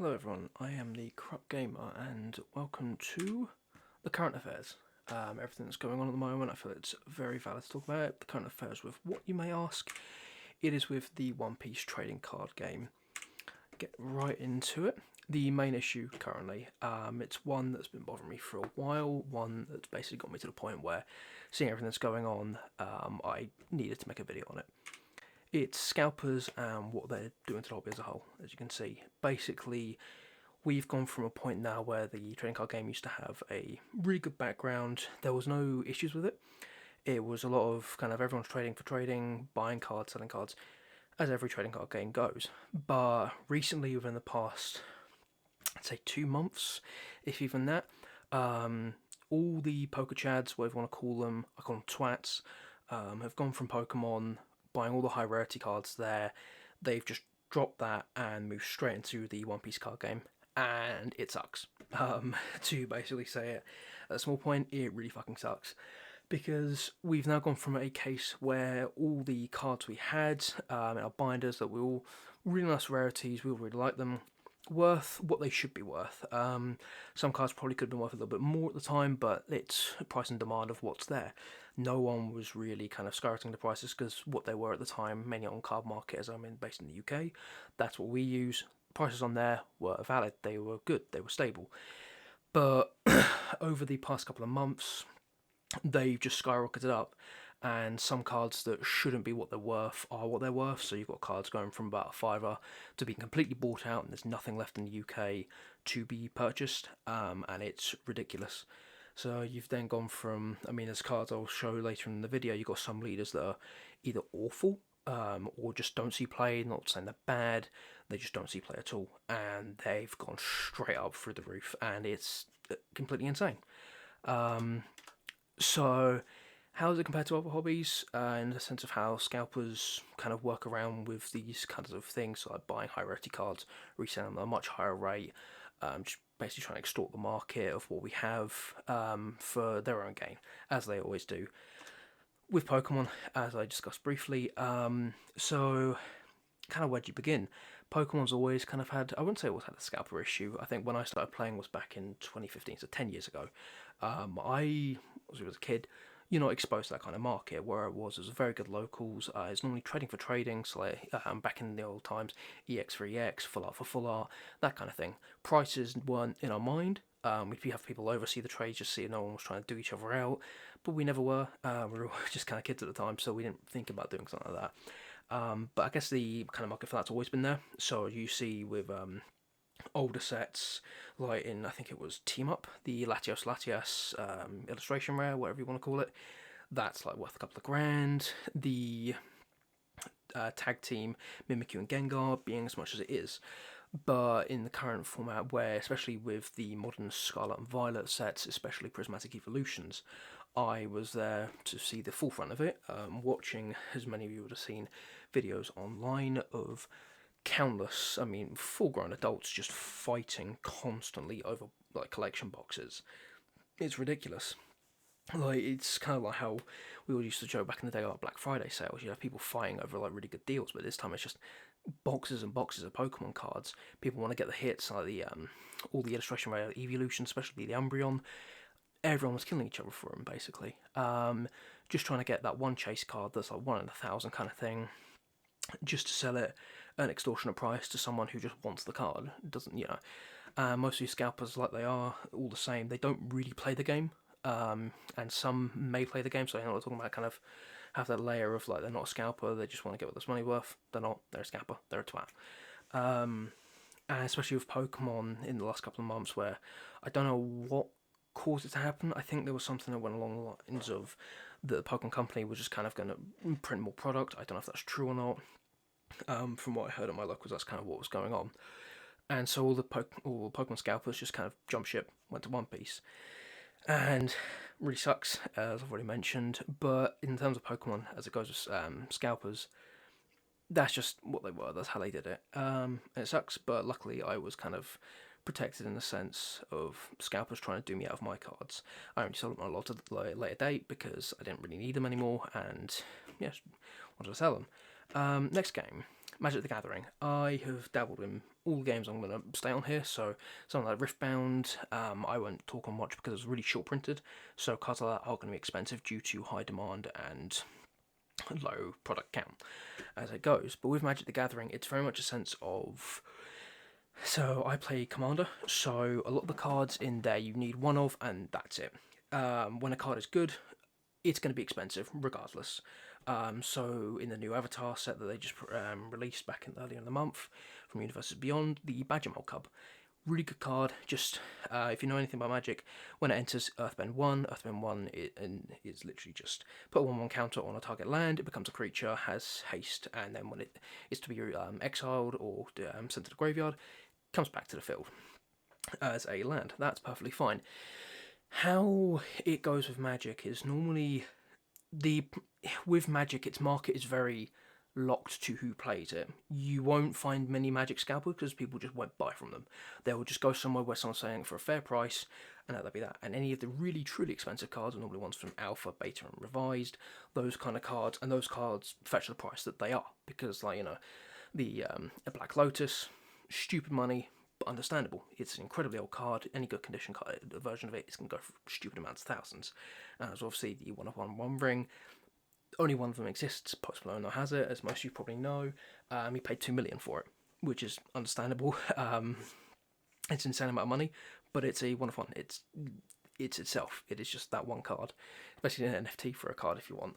Hello everyone, I am the Corrupt Gamer and welcome to the current affairs. Everything that's going on at the moment, I feel it's very valid to talk about it. The current affairs with what you may ask. It is with the One Piece trading card game. Get right into it. The main issue currently, it's one that's been bothering me for a while, one that's basically got me to the point where seeing everything that's going on, I needed to make a video on it. It's scalpers and what they're doing to the hobby as a whole, as you can see. Basically, we've gone from a point now where the trading card game used to have a really good background. There was no issues with it. It was a lot of kind of everyone's trading for trading, buying cards, selling cards, as every trading card game goes. But recently, within the past, I'd say 2 months, if even that, all the PokeChads, whatever you want to call them, I call them twats, have gone from Pokemon buying all the high rarity cards there. They've just dropped that and moved straight into the One Piece card game, and it sucks. To basically say it at a small point, it really fucking sucks. Because we've now gone from a case where all the cards we had in our binders that were all really nice rarities, we all really like them, worth what they should be worth. Some cards probably could have been worth a little bit more at the time, but it's price and demand of what's there. No one was really kind of skirting the prices because what they were at the time, mainly on card market, as I'm based in the UK, that's what we use. Prices on there were valid, they were good, they were stable. But over the past couple of months, they've just skyrocketed up, and some cards that shouldn't be what they're worth are what they're worth. So you've got cards going from about a fiver to being completely bought out, and there's nothing left in the UK to be purchased, and it's ridiculous. So you've then gone from, there's cards I'll show later in the video, you've got some leaders that are either awful, or just don't see play, not saying they're bad, they just don't see play at all, and they've gone straight up through the roof, and it's completely insane. So, how does it compare to other hobbies? In the sense of how scalpers kind of work around with these kinds of things, like buying high rarity cards, reselling them at a much higher rate, just basically trying to extort the market of what we have for their own gain, as they always do. With Pokemon, as I discussed briefly, so kind of where do you begin? Pokemon's always kind of had, I wouldn't say always had a scalper issue. I think when I started playing was back in 2015, so 10 years ago. I was a kid, you're not exposed to that kind of market. Where it was very good locals. It's normally trading for trading, so like back in the old times, EX for EX, full art for full art, that kind of thing. Prices weren't in our mind. We'd have people over, see the trades, just see if no one was trying to do each other out, but we never were. We were just kind of kids at the time, so we didn't think about doing something like that. But I guess the kind of market for that's always been there. So you see with older sets, like in, I think it was Team Up, the Latios illustration rare, whatever you want to call it, that's like worth a couple of grand. The tag team Mimikyu and Gengar being as much as it is. But in the current format, where especially with the modern Scarlet and Violet sets, especially Prismatic Evolutions, I was there to see the forefront of it, watching, as many of you would have seen, videos online of countless, full-grown adults just fighting constantly over like collection boxes. It's ridiculous. Like, it's kind of like how we all used to joke back in the day about Black Friday sales. You have people fighting over like really good deals, but this time it's just boxes and boxes of Pokemon cards. People want to get the hits, like the all the illustration rare evolution, especially the Umbreon. Everyone was killing each other for them, basically. Just trying to get that one chase card that's like 1 in 1,000 kind of thing, just to sell it at an extortionate price to someone who just wants the card. Doesn't, most of these scalpers, like they are, all the same, they don't really play the game. And some may play the game, so I know what I'm talking about, kind of have that layer of like they're not a scalper, they just want to get what this money worth. They're not, they're a scalper, they're a twat. And especially with Pokemon in the last couple of months, where I don't know what caused it to happen. I think there was something that went along the lines of the Pokemon company was just kind of going to print more product. I don't know if that's true or not. From what I heard at my locals, that's kind of what was going on. And so all the Pokemon scalpers just kind of jumped ship, went to One Piece. And really sucks, as I've already mentioned. But in terms of Pokemon, as it goes with scalpers, that's just what they were. That's how they did it. It sucks, but luckily I was kind of protected in the sense of scalpers trying to do me out of my cards. I only sold them a lot at a later date because I didn't really need them anymore, and yes, wanted to sell them. Next game, Magic the Gathering. I have dabbled in all the games I'm going to stay on here, so something like Riftbound, I won't talk on much because it's really short printed, so cards like that are going to be expensive due to high demand and low product count as it goes. But with Magic the Gathering, it's very much a sense of. So I play Commander, so a lot of the cards in there you need one of, and that's it. When a card is good, it's going to be expensive regardless. So in the new Avatar set that they just released back earlier in the month from Universes Beyond, the Badgermel Cub, really good card. Just if you know anything about Magic, when it enters Earthbend 1, is literally just put a 1/1 counter on a target land. It becomes a creature, has haste, and then when it is to be exiled or sent to the graveyard, comes back to the field as a land. That's perfectly fine. How it goes with Magic is normally with Magic, its market is very locked to who plays it. You won't find many Magic scalpers because people just won't buy from them. They will just go somewhere where someone's selling for a fair price, and that'll be that. And any of the really truly expensive cards are normally ones from Alpha, Beta, and Revised. Those kind of cards, and those cards fetch the price that they are because, the a Black Lotus, stupid money, but understandable. It's an incredibly old card. Any good condition card, version of it is going to go for stupid amounts of thousands. So obviously the 1/1 ring. Only one of them exists. Post Malone has it, as most of you probably know. He paid $2 million for it, which is understandable. It's an insane amount of money, but it's a 1/1. It's itself. It is just that one card. Basically an NFT for a card if you want.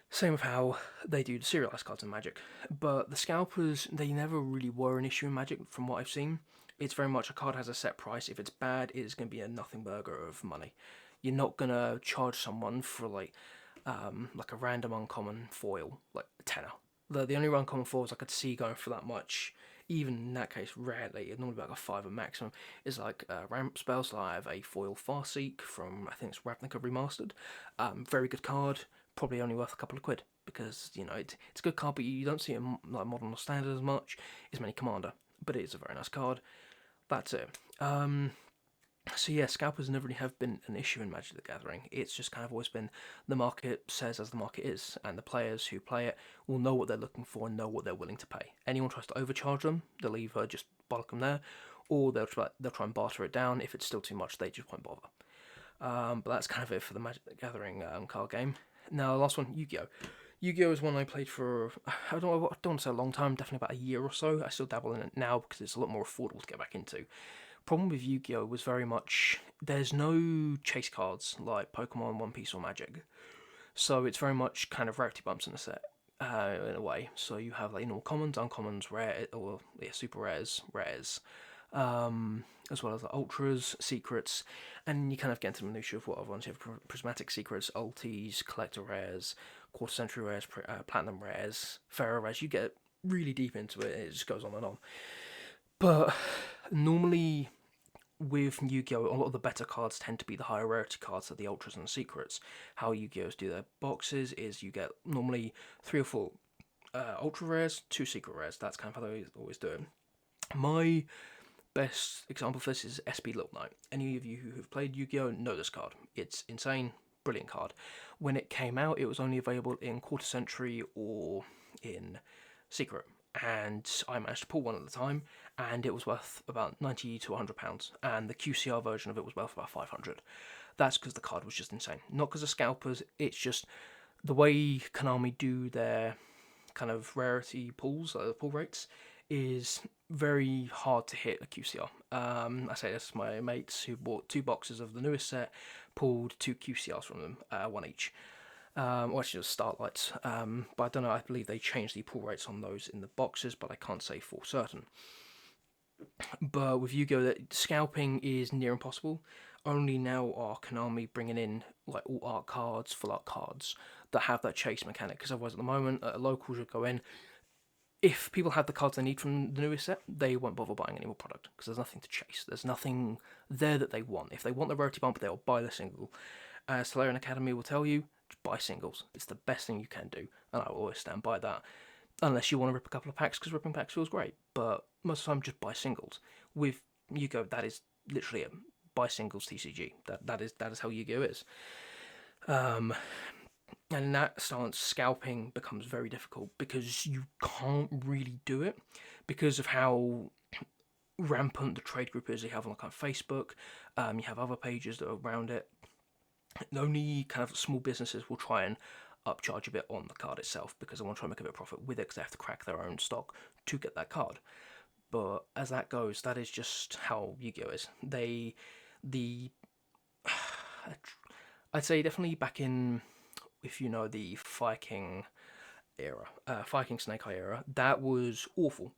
Same with how they do the serialized cards in Magic. But the scalpers, they never really were an issue in Magic from what I've seen. It's very much a card has a set price. If it's bad, it's going to be a nothing burger of money. You're not going to charge someone for like a random uncommon foil, like a tenner. The only uncommon foils I could see going for that much, even in that case, rarely, it'd normally be like a 5 maximum, is like ramp spells. So I have a foil Farseek from, I think it's Ravnica Remastered. Very good card, probably only worth a couple of quid, because, it's a good card, but you don't see it in like Modern or Standard as much as many Commander, but it is a very nice card. That's it. So yeah, scalpers never really have been an issue in Magic the Gathering. It's just kind of always been the market says as the market is, and the players who play it will know what they're looking for and know what they're willing to pay. Anyone tries to overcharge them, they'll either just bollock them there, or they'll try and barter it down. If it's still too much, they just won't bother. But that's kind of it for the Magic the Gathering card game. Now, the last one, Yu-Gi-Oh! Yu-Gi-Oh! Is one I played for, I don't want to say a long time, definitely about a year or so. I still dabble in it now because it's a lot more affordable to get back into. Problem with Yu-Gi-Oh! Was very much there's no chase cards like Pokemon, One Piece, or Magic, so it's very much kind of rarity bumps in the set in a way. So you have like normal commons, uncommons, rare or super rares, as well as like ultras, secrets, and you kind of get into the minutiae of what other ones you have: prismatic secrets, ultis, collector rares, quarter century rares, platinum rares, pharaoh rares. You get really deep into it. It just goes on and on. But normally with Yu-Gi-Oh, a lot of the better cards tend to be the higher rarity cards, so the ultras and the secrets. How Yu-Gi-Ohs do their boxes is you get normally 3 or 4 ultra rares, 2 secret rares. That's kind of how they always do it. My best example of this is SB Little Knight. Any of you who have played Yu-Gi-Oh know this card. It's insane, brilliant card. When it came out, it was only available in quarter century or in secret, and I managed to pull one at the time, and it was worth about £90 to £100, and the QCR version of it was worth about 500. That's because the card was just insane. Not because of scalpers, it's just the way Konami do their kind of rarity pulls, pull rates, is very hard to hit a QCR. I say this to my mates who bought 2 boxes of the newest set, pulled 2 QCRs from them, one each. Or actually just Starlights, but I don't know, I believe they changed the pull rates on those in the boxes, but I can't say for certain. But with Yu-Gi-Oh, scalping is near impossible. Only now are Konami bringing in like all art cards, full art cards that have that chase mechanic, because otherwise at the moment, locals would go in. If people have the cards they need from the newest set, they won't bother buying any more product, because there's nothing to chase. There's nothing there that they want. If they want the rarity bump, they'll buy the single. Solarian Academy will tell you, buy singles. It's the best thing you can do, and I will always stand by that. Unless you want to rip a couple of packs, because ripping packs feels great, but most of the time just buy singles. With Yu-Gi-Oh, that is literally it. Buy singles TCG. That is how Yu-Gi-Oh is. And in that stance, scalping becomes very difficult because you can't really do it because of how rampant the trade group is. You have like on Facebook, you have other pages that are around it. Only kind of small businesses will try and upcharge a bit on the card itself because they want to try and make a bit of profit with it because they have to crack their own stock to get that card. But as that goes, that is just how Yu-Gi-Oh is. The I'd say definitely back in, if you know the Fire King era, Fire King Snake Eye era, that was awful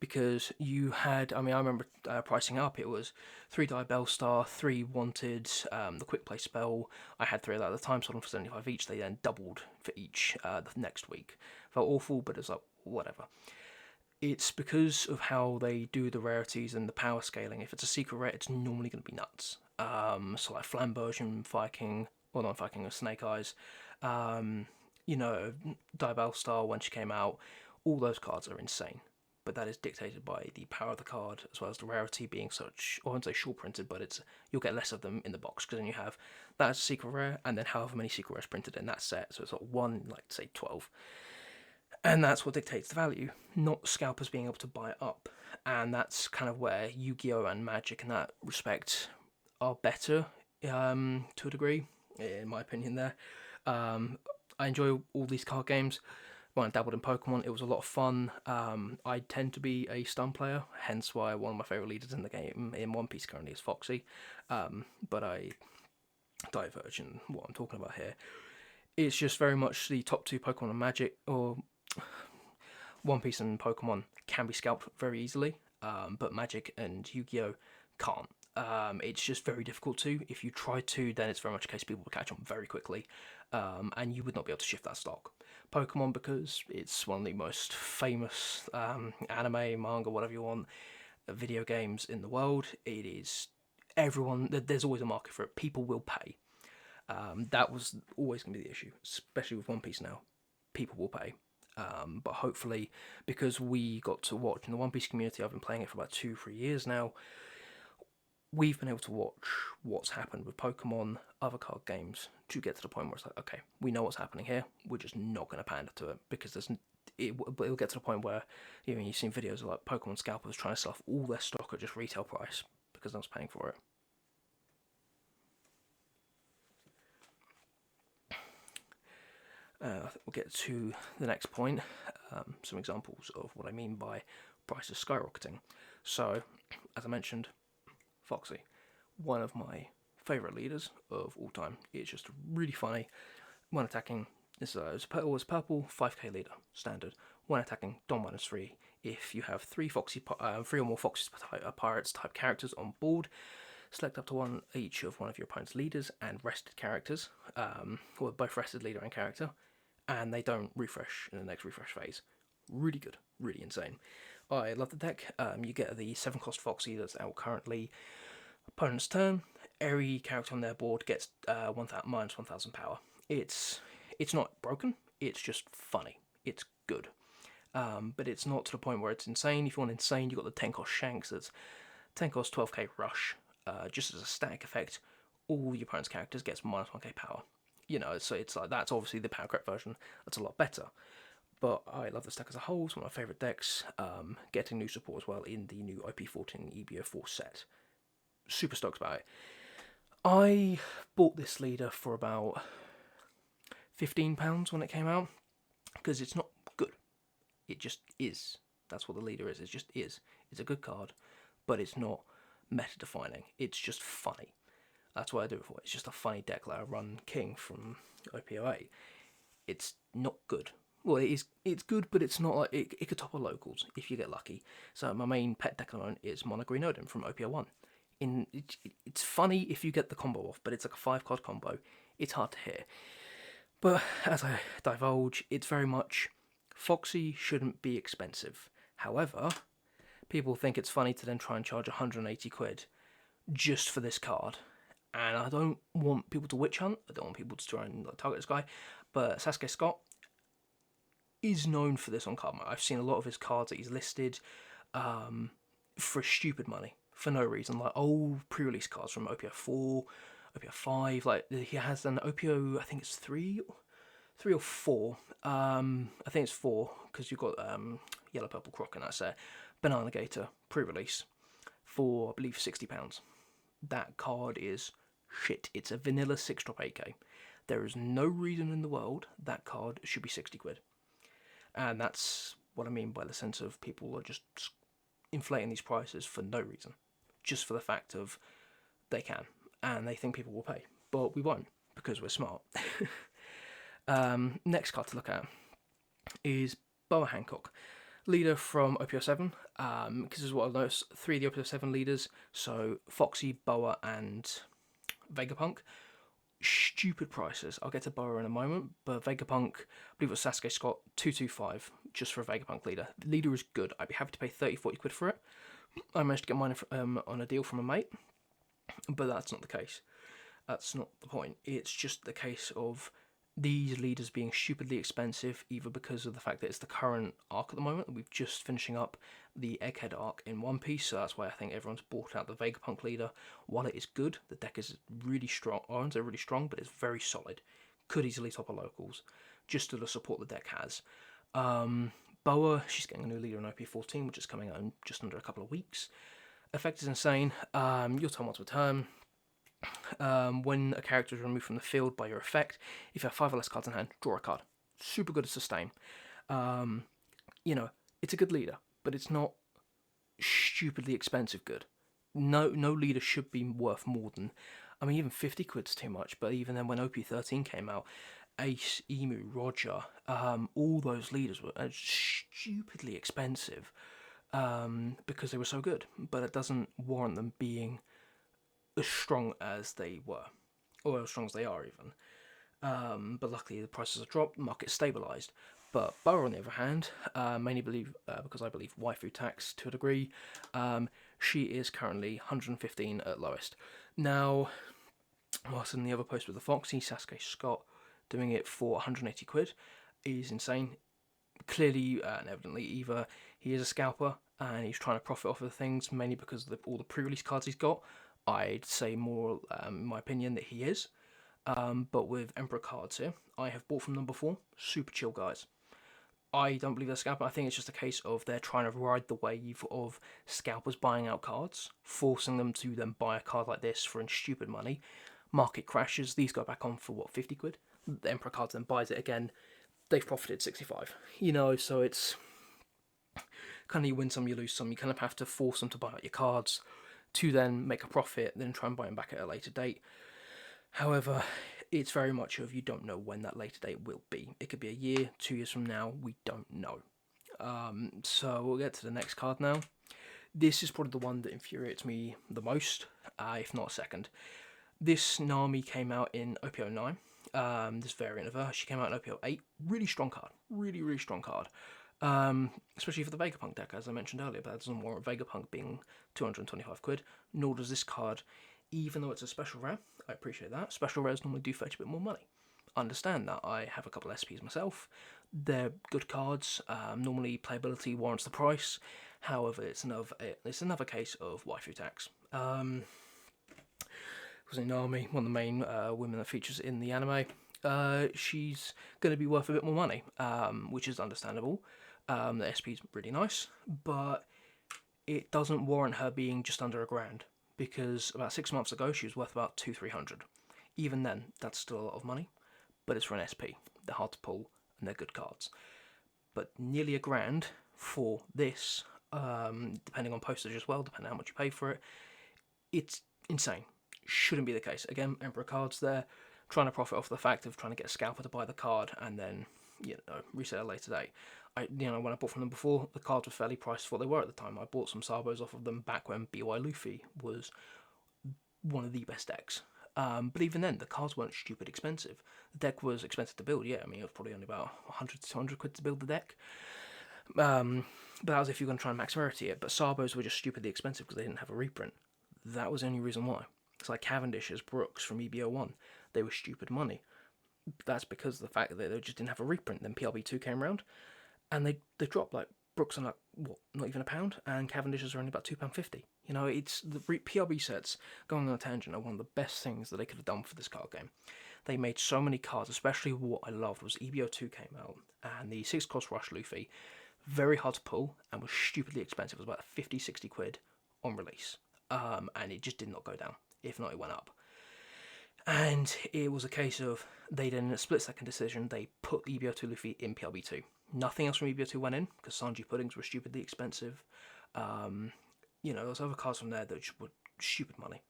because you had, I mean, I remember pricing up. It was 3 die Bellstar, 3 wanted, the quick play spell. I had 3 of that at the time, sold them for 75 each. They then doubled for each the next week. Felt awful, but it's like whatever. It's because of how they do the rarities and the power scaling. If it's a secret rare, it's normally going to be nuts. So like Flambersion, Fire King, well not Fire King, Snake Eyes, um, you know, Diabell Star when she came out, all those cards are insane. But that is dictated by the power of the card as well as the rarity being such, I won't say short printed, but it's you'll get less of them in the box because then you have that as a secret rare and then however many secret rares printed in that set. So it's like one, like say 12. And that's what dictates the value, not scalpers being able to buy it up. And that's kind of where Yu-Gi-Oh! And Magic in that respect are better to a degree, in my opinion there. I enjoy all these card games. When I dabbled in Pokemon, it was a lot of fun. I tend to be a stun player, hence why one of my favourite leaders in the game in One Piece currently is Foxy. But I diverge in what I'm talking about here. It's just very much the top 2 Pokemon and Magic, or One Piece and Pokemon can be scalped very easily, but Magic and Yu-Gi-Oh can't. It's just very difficult to. If you try to, then it's very much a case people will catch on very quickly, and you would not be able to shift that stock. Pokemon, because it's one of the most famous anime, manga, whatever you want, video games in the world. It is everyone. There's always a market for it. People will pay. That was always going to be the issue, especially with One Piece now. People will pay. But hopefully, because we got to watch in the One Piece community, I've been playing it for about 2-3 years now. We've been able to watch what's happened with Pokemon, other card games, to get to the point where it's like, okay, we know what's happening here. We're just not going to pander to it because it'll get to the point where you've seen videos of like Pokemon scalpers trying to sell off all their stock at just retail price because no one's paying for it. We'll get to the next point, some examples of what I mean by prices skyrocketing. So, as I mentioned, Foxy, one of my favourite leaders of all time. It's just really funny. When attacking, it's a purple 5k leader, standard. When attacking, Don -3. If you have 3 or more Foxy Pirates type characters on board, select up to one each of one of your opponent's leaders and rested characters, or both rested leader and character, and they don't refresh in the next refresh phase. Really good, really insane. I love the deck. You get the 7-cost Foxy that's out currently. Opponent's turn, every character on their board gets minus 1,000 power. It's not broken, it's just funny. It's good. But it's not to the point where it's insane. If you want insane, you've got the 10-cost Shanks that's 10-cost 12k rush. Just as a static effect, all your opponent's characters gets minus 1k power. So it's like that's obviously the power creep version. That's a lot better. But I love this deck as a whole. It's one of my favourite decks. Getting new support as well in the new OP14 EBO4 set. Super stoked about it. I bought this leader for about £15 when it came out because it's not good. It just is. That's what the leader is. It just is. It's a good card, but it's not meta defining. It's just funny. That's what I do it for. It's just a funny deck like I run King from OPOA. It's not good. Well, it's good, but it's not like it could topple locals if you get lucky. So my main pet deck at the moment is Mono Green Odin from OPO1. It's funny if you get the combo off, but it's like a 5-card combo. It's hard to hear. But as I divulge, it's very much Foxy shouldn't be expensive. However, people think it's funny to then try and charge 180 quid just for this card. And I don't want people to witch hunt. I don't want people to try and target this guy. But Sasuke Scott is known for this on card mode. I've seen a lot of his cards that he's listed for stupid money, for no reason. Like old pre-release cards from OPO 4, OPO 5. Like he has an OPO, I think it's 3 3 or 4. I think it's 4 because you've got Yellow Purple Croc in that set. Banana Gator pre-release for I believe £60. That card is shit. It's a vanilla 6-drop 8K. There is no reason in the world that card should be 60 quid. And that's what I mean by the sense of people are just inflating these prices for no reason. Just for the fact of they can. And they think people will pay. But we won't, because we're smart. Next card to look at is Boa Hancock. Leader from OPO7. Because this is what I noticed. 3 of the OPO7 leaders. So Foxy, Boa, and Vegapunk. Stupid prices. I'll get to Boa in a moment, but Vegapunk, I believe it was Sasuke Scott, 225 just for a Vegapunk leader. The leader is good. I'd be happy to pay 30-40 quid for it. I managed to get mine on a deal from a mate, but that's not the case. That's not the point. It's just the case of these leaders being stupidly expensive, either because of the fact that it's the current arc at the moment. We're just finishing up the Egghead arc in One Piece, so that's why I think everyone's bought out the Vegapunk leader. While it is good, the deck is really strong. I won't say really strong, but it's very solid. Could easily top a locals, just to the support the deck has. Boa, she's getting a new leader in OP14, which is coming out in just under a couple of weeks. Effect is insane. Your turn once per turn. When a character is removed from the field by your effect, if you have 5 or less cards in hand, draw a card. Super good at sustain. It's a good leader, but it's not stupidly expensive good. No leader should be worth more than, even 50 quid's too much, but even then when OP13 came out, Ace, Emu, Roger, all those leaders were stupidly expensive because they were so good, but it doesn't warrant them being as strong as they were, or as strong as they are even. But luckily the prices have dropped, the market's stabilised. But Boa, on the other hand, mainly because I believe waifu tax to a degree, she is currently 115 at lowest. Now, whilst in the other post with the Foxy, Sasuke Scott doing it for 180 quid is insane. Clearly and evidently, either he is a scalper and he's trying to profit off of things, mainly because of all the pre-release cards he's got. I'd say more, in my opinion, that he is. But with Emperor cards here, I have bought from them before. Super chill guys. I don't believe they're scalper. I think it's just a case of they're trying to ride the wave of scalpers buying out cards, forcing them to then buy a card like this for stupid money. Market crashes. These go back on for, 50 quid? The Emperor cards then buys it again. They've profited 65. So it's kind of you win some, you lose some. You kind of have to force them to buy out your cards to then make a profit, then try and buy them back at a later date. However, it's very much of you don't know when that later date will be. It could be a year, 2 years from now, we don't know. So we'll get to the next card now. This is probably the one that infuriates me the most, if not second. This Nami came out in OPO 9, this variant of her. She came out in OPO 8. Really strong card. Really, really strong card. Especially for the Vegapunk deck, as I mentioned earlier, but that doesn't warrant Vegapunk being 225 quid, nor does this card, even though it's a special rare. I appreciate that. Special rares normally do fetch a bit more money. I understand that. I have a couple SPs myself. They're good cards. Normally playability warrants the price. However, it's another case of waifu tax. Nami, one of the main women that features in the anime, she's going to be worth a bit more money, which is understandable. The SP's really nice, but it doesn't warrant her being just under £1,000, because about 6 months ago she was worth about 200-300. Even then, that's still a lot of money, but it's for an SP. They're hard to pull and they're good cards. But nearly £1,000 for this, depending on postage as well, depending on how much you pay for it, it's insane. Shouldn't be the case. Again, Emperor cards there, trying to profit off the fact of trying to get a scalper to buy the card and then, resell at a later date. When I bought from them before, the cards were fairly priced for what they were at the time. I bought some Sabos off of them back when BY Luffy was one of the best decks. But even then, the cards weren't stupid expensive. The deck was expensive to build, it was probably only about 100 to 200 quid to build the deck. But that was if you're going to try and max rarity it. But Sabos were just stupidly expensive because they didn't have a reprint. That was the only reason why. It's like Cavendish's Brooks from EBO1. They were stupid money. That's because of the fact that they just didn't have a reprint. Then PLB2 came around, and they dropped. Like, Brooks are not even £1, and Cavendish's are only about £2.50. It's the PLB sets, going on a tangent, are one of the best things that they could have done for this card game. They made so many cards, especially what I loved was EBO2 came out, and the 6-cost Rush Luffy, very hard to pull, and was stupidly expensive. It was about 50, 60 quid on release, and it just did not go down. If not, it went up. And it was a case of, they did in a split-second decision, they put EBO2 Luffy in PLB2. Nothing else from EBO2 went in, because Sanji puddings were stupidly expensive. There's other cards from there that just were stupid money.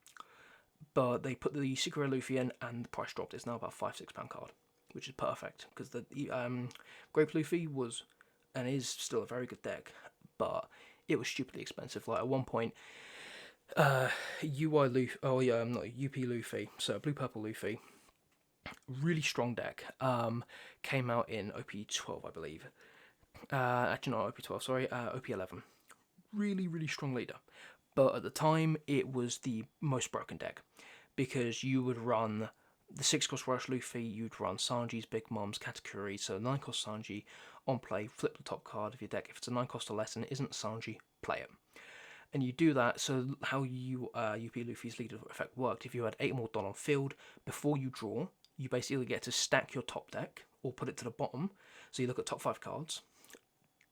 But they put the Secret Rare Luffy in, and the price dropped. It's now about £5-6 card, which is perfect, because the Grape Luffy was, and is still a very good deck, but it was stupidly expensive. Like, at one point, UI Luffy, not UP Luffy, so Blue Purple Luffy, really strong deck, came out in OP12, I believe. Actually, not OP12, sorry, OP11. Really, really strong leader. But at the time, it was the most broken deck, because you would run the 6-cost Rush Luffy, you'd run Sanji's Big Mom's Katakuri, so 9-cost Sanji on play, flip the top card of your deck. If it's a 9-cost or less and it isn't Sanji, play it. And you do that, so how UP Luffy's leader effect worked, if you had 8 more Don on field, before you draw, you basically get to stack your top deck, or put it to the bottom, so you look at top 5 cards,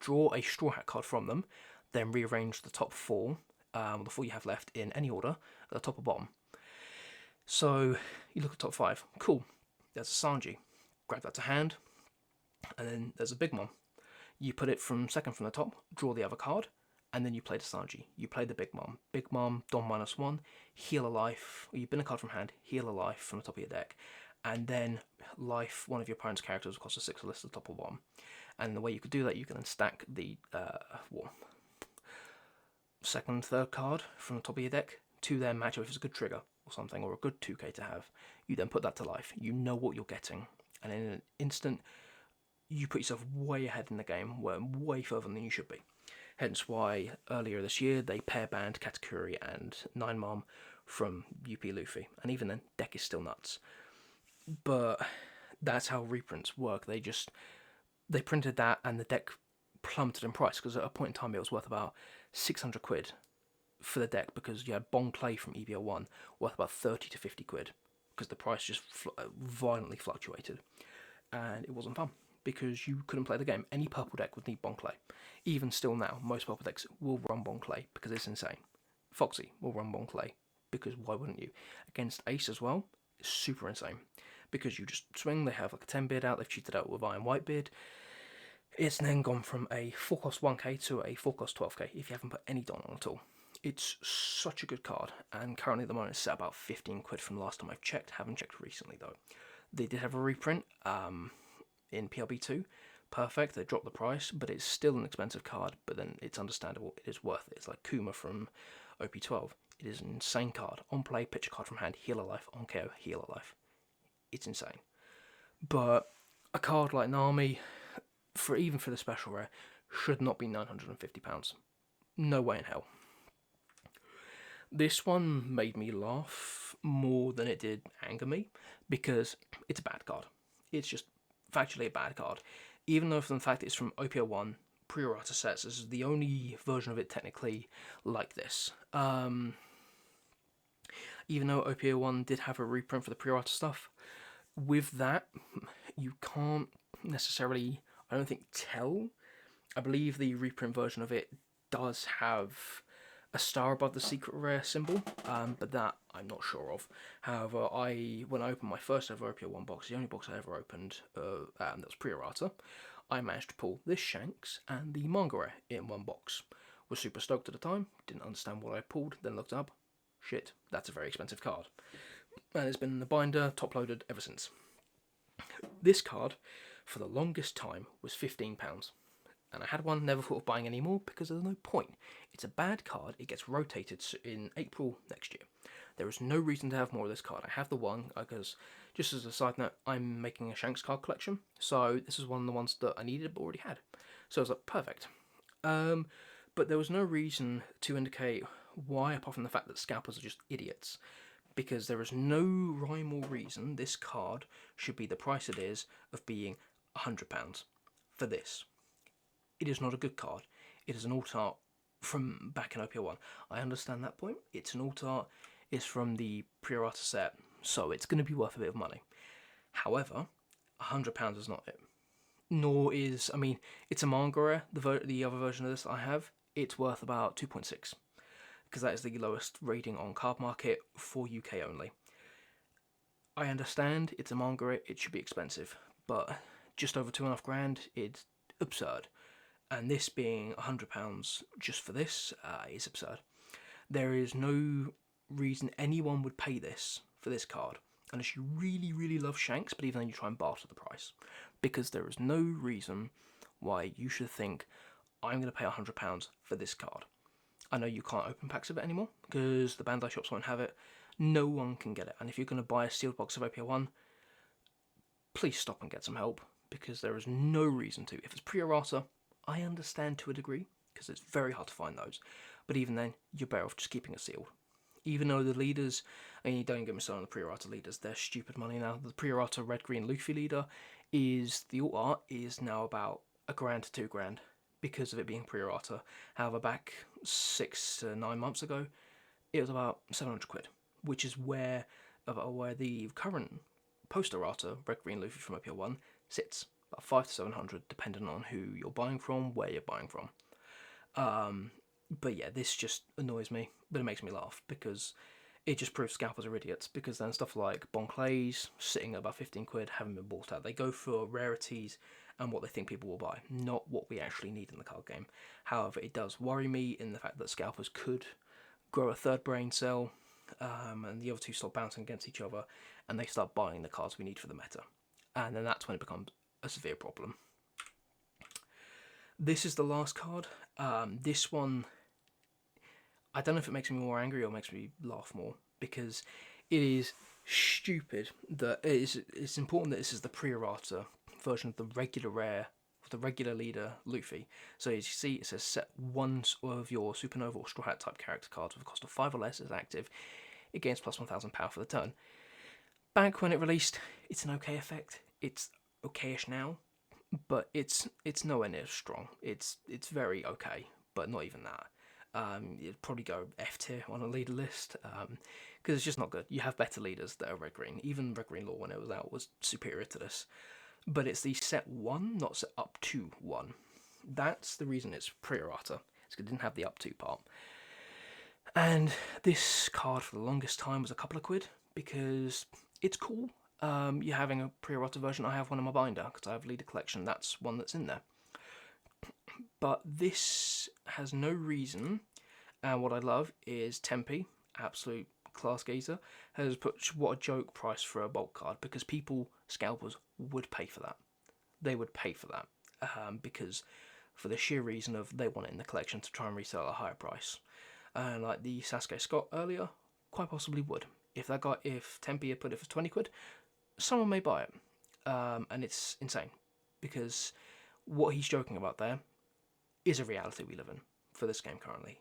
draw a Straw Hat card from them, then rearrange the top 4, the 4 you have left in any order, at the top or bottom. So, you look at top 5, cool, there's a Sanji, grab that to hand, and then there's a Big Mom. You put it from second from the top, draw the other card, and then you play the Sanji. You play the Big Mom. Big Mom, Don -1, heal a life, or you bin a card from hand, heal a life from the top of your deck, and then life one of your opponent's characters across the 6 list at the top or bottom. And the way you could do that, you can then stack the second, third card from the top of your deck to their matchup if it's a good trigger or something, or a good 2k to have. You then put that to life. You know what you're getting, and in an instant, you put yourself way ahead in the game, way further than you should be. Hence why earlier this year they pair banned Katakuri and 9-Mom from UP Luffy, and even then, deck is still nuts. But that's how reprints work. They printed that, and the deck plummeted in price, because at a point in time it was worth about 600 quid for the deck, because you had Bon Clay from EBO1 worth about 30 to 50 quid, because the price just violently fluctuated, and it wasn't fun, because you couldn't play the game. Any purple deck would need Bon Clay. Even still now, most purple decks will run Bon Clay, because it's insane. Foxy will run Bon Clay, because why wouldn't you? Against Ace as well, it's super insane, because you just swing, they have like a 10 bid out, they've cheated out with Iron White bid. It's then gone from a 4-cost 1k to a 4-cost 12k if you haven't put any Don on at all. It's such a good card, and currently at the moment it's at about 15 quid from the last time I've checked. Haven't checked recently though. They did have a reprint in PLB2. Perfect, they dropped the price, but it's still an expensive card, but then it's understandable, it is worth it. It's like Kuma from OP12. It is an insane card. On play, pitch a card from hand, heal a life. On KO, heal a life. It's insane. But a card like Nami, even for the special rare, should not be £950. No way in hell. This one made me laugh more than it did anger me, because it's a bad card. It's just factually a bad card. Even though for the fact it's from OPO1, Pre-errata sets, this is the only version of it technically like this. Even though OPO1 did have a reprint for the Pre-errata stuff, with that, you can't necessarily, I don't think, tell. I believe the reprint version of it does have a star above the secret rare symbol, but that I'm not sure of. However, when I opened my first ever OPO1 box, the only box I ever opened that was Pre-errata, I managed to pull this Shanks and the manga rare in one box. Was super stoked at the time, didn't understand what I pulled, then looked up, shit, that's a very expensive card. And it's been in the binder, top loaded ever since. This card, for the longest time, was £15. And I had one, never thought of buying any more, because there's no point. It's a bad card, it gets rotated in April next year. There is no reason to have more of this card. I have the one, because, just as a side note, I'm making a Shanks card collection, so this is one of the ones that I needed but already had. So I was like, perfect. But there was no reason to indicate why, apart from the fact that scalpers are just idiots. Because there is no rhyme or reason this card should be the price it is of being £100 for this. It is not a good card. It is an alt art from back in OPO1. I understand that point. It's an alt art. It's from the Pre-errata set, so it's going to be worth a bit of money. However, £100 is not it. Nor is, I mean, it's a manga rare. The other version of this I have, it's worth about 2.6 because that is the lowest rating on Card Market for UK only. I understand it's a manga rare, it should be expensive, but just over £2.5 it's absurd. And this being £100 just for this is absurd. There is no reason anyone would pay this for this card unless you really, really love Shanks, but even then you try and barter the price. Because there is no reason why you should think, I'm going to pay £100 for this card. I know you can't open packs of it anymore, because the Bandai shops won't have it. No one can get it. And if you're going to buy a sealed box of OPL1, please stop and get some help, because there is no reason to. If it's pre-errata, I understand to a degree, because it's very hard to find those. But even then, you're better off just keeping it sealed. Even though the leaders, and you don't get me started on the pre-errata leaders, they're stupid money now. The pre-errata red-green Luffy leader the alt art is now about £1 to £2 because of it being pre-errata. However, back 6 to 9 months ago, it was about £700, which is where the current post-errata red-green Luffy from OPL1 sits. About 5 to 700, depending on who you're buying from, where you're buying from. But yeah, this just annoys me, but it makes me laugh because it just proves scalpers are idiots, because then stuff like Bonclays sitting at about £15 haven't been bought out. They go for rarities and what they think people will buy, not what we actually need in the card game. However, it does worry me in the fact that scalpers could grow a third brain cell, and the other two stop bouncing against each other, and they start buying the cards we need for the meta. And then that's when it becomes a severe problem. This is the last card. This one, I don't know if it makes me more angry or makes me laugh more, because it is stupid that it's important that this is the pre-errata version of the regular rare, the regular leader Luffy. So as you see, it says set one of your Supernova or Straw Hat type character cards with a cost of 5 or less as active. It gains plus 1,000 power for the turn. Back when it released, it's an okay effect. It's okayish now, but it's nowhere near strong. It's very okay, but not even that. You'd probably go F tier on a leader list, because it's just not good. You have better leaders that are red green. Even red green law when it was out was superior to this. But it's the set 1, not set up to 1. That's the reason it's pre-errata. It's because it didn't have the up to part. And this card for the longest time was a couple of quid, because it's cool. You're having a pre-errata version. I have one in my binder because I have leader collection. That's one that's in there. But this has no reason, and what I love is Tempe, absolute class geezer, has put what a joke price for a bulk card, because scalpers would pay for that. They would pay for that, because for the sheer reason of they want it in the collection to try and resell at a higher price. And like the Sasuke Scott earlier, quite possibly would. If Tempe had put it for £20, someone may buy it. And it's insane, because what he's joking about there is a reality we live in for this game currently.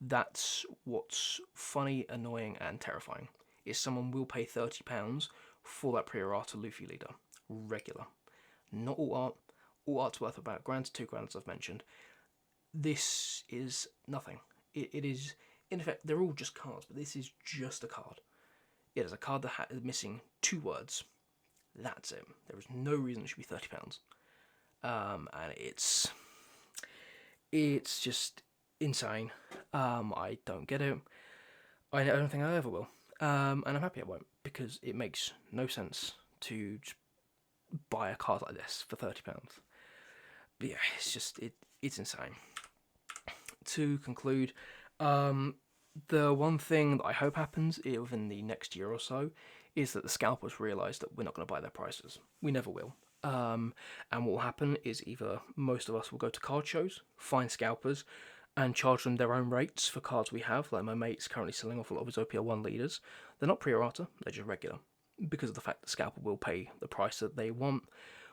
That's what's funny, annoying, and terrifying. Is someone will pay £30 for that pre-errata Luffy leader, regular, not all art. All art's worth about £1 to £2, as I've mentioned. This is nothing. It is, in effect, they're all just cards, but this is just a card. It is a card that is missing 2 words. That's it. There is no reason it should be £30. And it's just insane. I don't get it. I don't think I ever will. And I'm happy I won't, because it makes no sense to just buy a card like this for £30. But yeah, it's insane. To conclude, the one thing that I hope happens within the next year or so is that the scalpers realise that we're not going to buy their prices. We never will. And what will happen is either most of us will go to card shows, find scalpers, and charge them their own rates for cards we have. Like my mate's currently selling off a lot of his OPL1 leaders. They're not pre-errata, they're just regular, because of the fact that scalper will pay the price that they want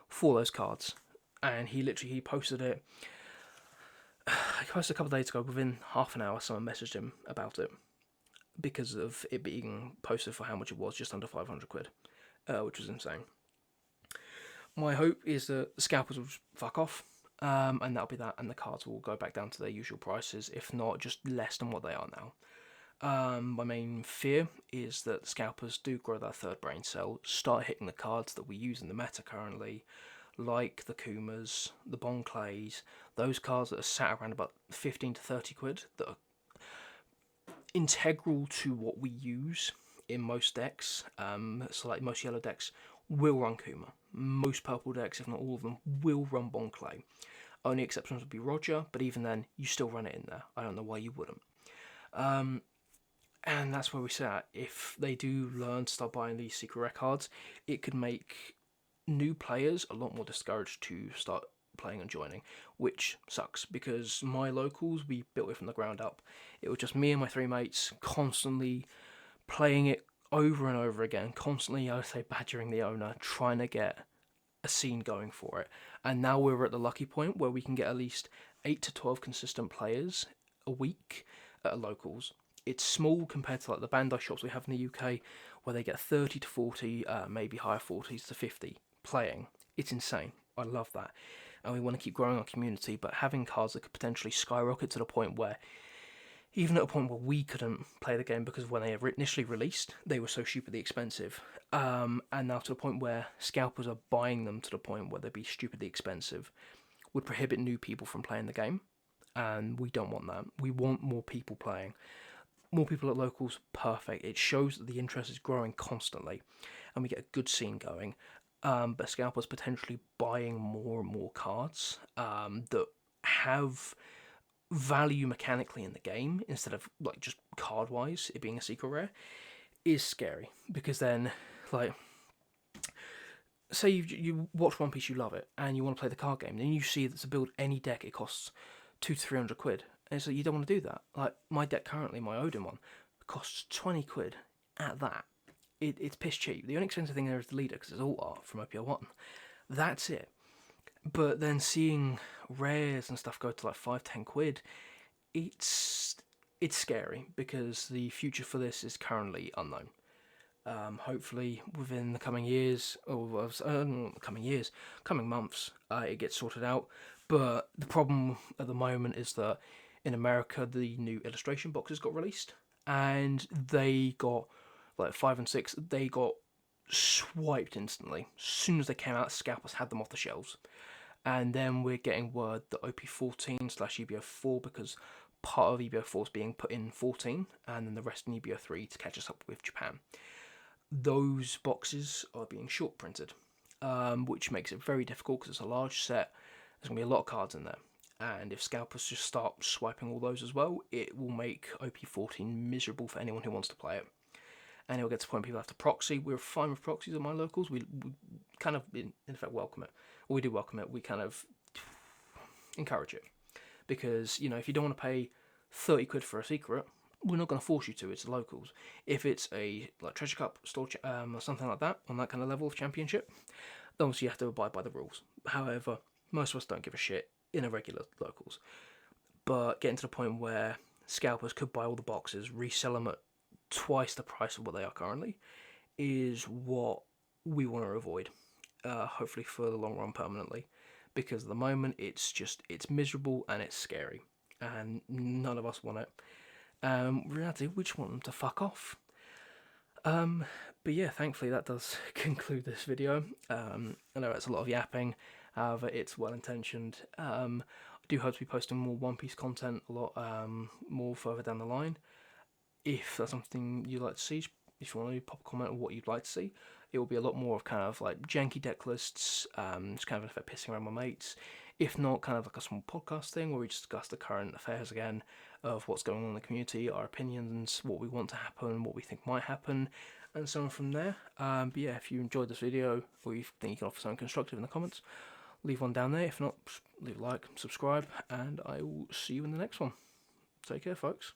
for those cards. And he posted it. He posted a couple of days ago. Within half an hour, someone messaged him about it because of it being posted for how much it was, just under £500, which was insane. My hope is that the scalpers will fuck off, and that'll be that, and the cards will go back down to their usual prices, if not just less than what they are now. My main fear is that scalpers do grow that third brain cell, start hitting the cards that we use in the meta currently, like the Kumas, the Bonclays, those cards that are sat around about 15 to 30 quid, that are integral to what we use in most decks. So like most yellow decks will run Kuma. Most purple decks, if not all of them, will run Bonclay. Only exceptions would be Roger, but even then, you still run it in there. I don't know why you wouldn't. And that's where we sit at. If they do learn to start buying these secret rare cards, it could make new players a lot more discouraged to start playing and joining, which sucks because my locals, we built it from the ground up. It was just me and my 3 mates constantly playing it over and over again, constantly, I would say, badgering the owner, trying to get a scene going for it. And now we're at the lucky point where we can get at least 8 to 12 consistent players a week at locals. It's small compared to like the Bandai shops we have in the UK, where they get 30 to 40, maybe higher 40s to 50 playing. It's insane. I love that. And we want to keep growing our community, but having cards that could potentially skyrocket to the point where, even at a point where we couldn't play the game because when they were initially released, they were so stupidly expensive. And now to the point where scalpers are buying them to the point where they'd be stupidly expensive, would prohibit new people from playing the game. And we don't want that. We want more people playing. More people at locals, perfect. It shows that the interest is growing constantly, and we get a good scene going. But scalpers potentially buying more and more cards that have value mechanically in the game instead of like just card wise, it being a secret rare, is scary because then, like, say you watch One Piece, you love it, and you want to play the card game, then you see that to build any deck it costs 200 to 300 quid. And so you don't want to do that. Like my deck currently, my Odin one, costs 20 quid at that. It's piss cheap. The only expensive thing there is the leader because it's all art from OPO1. That's it. But then seeing rares and stuff go to like 5-10 quid, it's scary because the future for this is currently unknown. Hopefully within the coming years, or coming months, it gets sorted out. But the problem at the moment is that in America, the new illustration boxes got released, and they got like 5 and 6. They got swiped instantly as soon as they came out. Scalpers had them off the shelves, and then we're getting word that OP14/EBO4, because part of EBO4 is being put in 14, and then the rest in EBO3 to catch us up with Japan. Those boxes are being short printed, which makes it very difficult because it's a large set. There's going to be a lot of cards in there. And if scalpers just start swiping all those as well, it will make OP14 miserable for anyone who wants to play it. And it'll get to the point people have to proxy. We're fine with proxies on my locals. We kind of, in effect, welcome it. Or we do welcome it. We kind of encourage it. Because, you know, if you don't want to pay 30 quid for a secret, we're not going to force you to. It's the locals. If it's a like Treasure Cup store or something like that, on that kind of level of championship, then obviously you have to abide by the rules. However, most of us don't give a shit in a regular locals. But getting to the point where scalpers could buy all the boxes, resell them at twice the price of what they are currently, is what we want to avoid. Hopefully for the long run permanently. Because at the moment it's miserable and it's scary. And none of us want it. Reality, we just want them to fuck off. But yeah, thankfully that does conclude this video. I know it's a lot of yapping, however, it's well intentioned. I do hope to be posting more One Piece content a lot more further down the line. If that's something you'd like to see, if you want to pop a comment on what you'd like to see, it will be a lot more of kind of like janky deck lists, just kind of an effect pissing around my mates. If not, kind of like a small podcast thing where we discuss the current affairs again of what's going on in the community, our opinions, what we want to happen, what we think might happen, and so on from there. But yeah, if you enjoyed this video or you think you can offer something constructive in the comments, leave one down there. If not, leave a like, subscribe, and I will see you in the next one. Take care, folks.